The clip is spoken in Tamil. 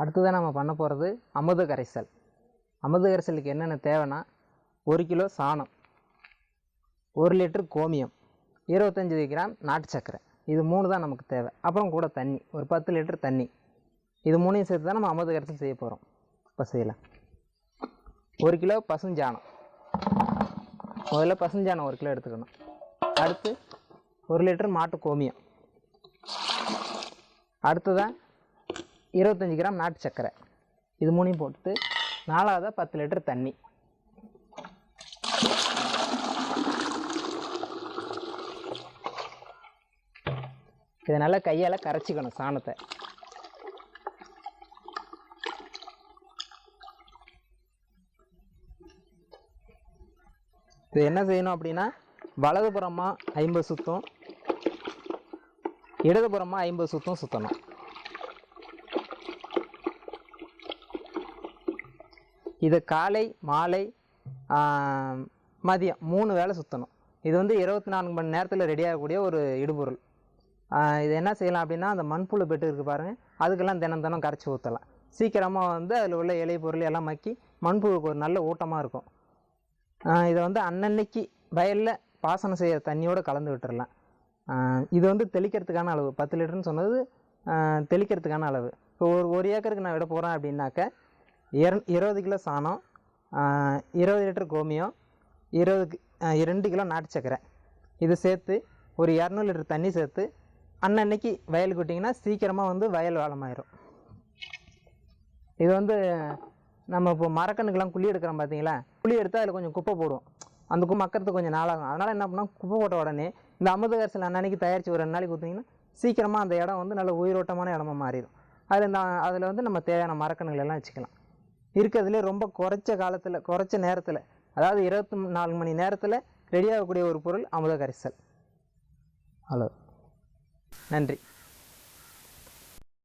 அடுத்ததான் நம்ம பண்ண போகிறது அமுத கரைசல். அமுத கரைசலுக்கு என்னென்ன தேவைன்னா 1 கிலோ சாணம், 1 லிட்டர் கோமியம், 25 கிராம் நாட்டு சர்க்கரை, இது 3 தான் நமக்கு தேவை. அப்புறம் கூட தண்ணி, ஒரு 10 லிட்டர் தண்ணி, இது 3ஐயும் சேர்த்து தான் நம்ம அமுத கரைசல் செய்ய போகிறோம். இப்போ செய்யலாம். 1 கிலோ பசுஞ்சாணம், முதல்ல பசுஞ்சாணம் 1 கிலோ எடுத்துக்கணும். அடுத்து 1 லிட்டர் மாட்டு கோமியம், அடுத்ததான் 25 கிராம் நாட்டு சர்க்கரை, இது 3ஐயும் போட்டு 4ஆவதாக 10 லிட்டர் தண்ணி. இதை நல்லா கையால் கரைச்சிக்கணும் சாணத்தை. இது என்ன செய்யணும் அப்படின்னா, வலதுபுறமாக 50 சுத்தம், இடதுபுறமாக 50 சுத்தம் சுற்றணும். இது காலை மாலை மதியம் 3 வேளை சுற்றணும். இது 24 மணி நேரத்தில் ரெடியாகக்கூடிய ஒரு இடுபொருள். இது என்ன செய்யலாம் அப்படின்னா, அந்த மண்புழு பெட்டு இருக்குது பாருங்கள், அதுக்கெல்லாம் தினம் கரைச்சி ஊற்றலாம். சீக்கிரமாக அதில் உள்ள இலை பொருள் எல்லாம் மக்கி மண்புழுக்கு ஒரு நல்ல ஊட்டமாக இருக்கும். இதை அன்னன்னைக்கு வயலில் பாசனம் செய்கிற தண்ணியோடு கலந்து விட்டுடலாம். இது தெளிக்கிறதுக்கான அளவு 10 லிட்டர்னு சொன்னது தெளிக்கிறதுக்கான அளவு. இப்போ ஒரு ஏக்கருக்கு நான் விட போகிறேன் அப்படின்னாக்க 20 கிலோ சாணம், 20 லிட்டர் கோமியம், 2 கிலோ நாட்டு சர்க்கரை, இது சேர்த்து ஒரு 200 லிட்டர் தண்ணி சேர்த்து அன்னன்னைக்கு வயலுக்கு விட்டிங்கன்னா சீக்கிரமாக வயல் வளமாயிரும். இது நம்ம இப்போ மரக்கண்ணுக்கெல்லாம் குழி எடுக்கிறோம் பார்த்தீங்களா, குழி எடுத்தால் அதில் கொஞ்சம் குப்பை போடுவோம். அந்த குப்பை மக்கறதுக்கு கொஞ்சம் நாளாகும். அதனால் என்ன பண்ணால் குப்பை போட்ட உடனே இந்த அமுத கரைசல் அன்னன்னைக்கு தயாரித்து ஒரு 2 நாளைக்கு ஊற்றிங்கன்னா சீக்கிரமாக அந்த இடம் நல்ல உயிரோட்டமான இடமா மாறிடும். அதில் நம்ம தேவையான மரக்கண்ணுகள் எல்லாம் வச்சுக்கலாம். இருக்கிறதுலே ரொம்ப குறைச்ச நேரத்தில், அதாவது 24 மணி நேரத்தில் ரெடியாகக்கூடிய ஒரு பொருள் அமுத கரைசல். ஹலோ, நன்றி.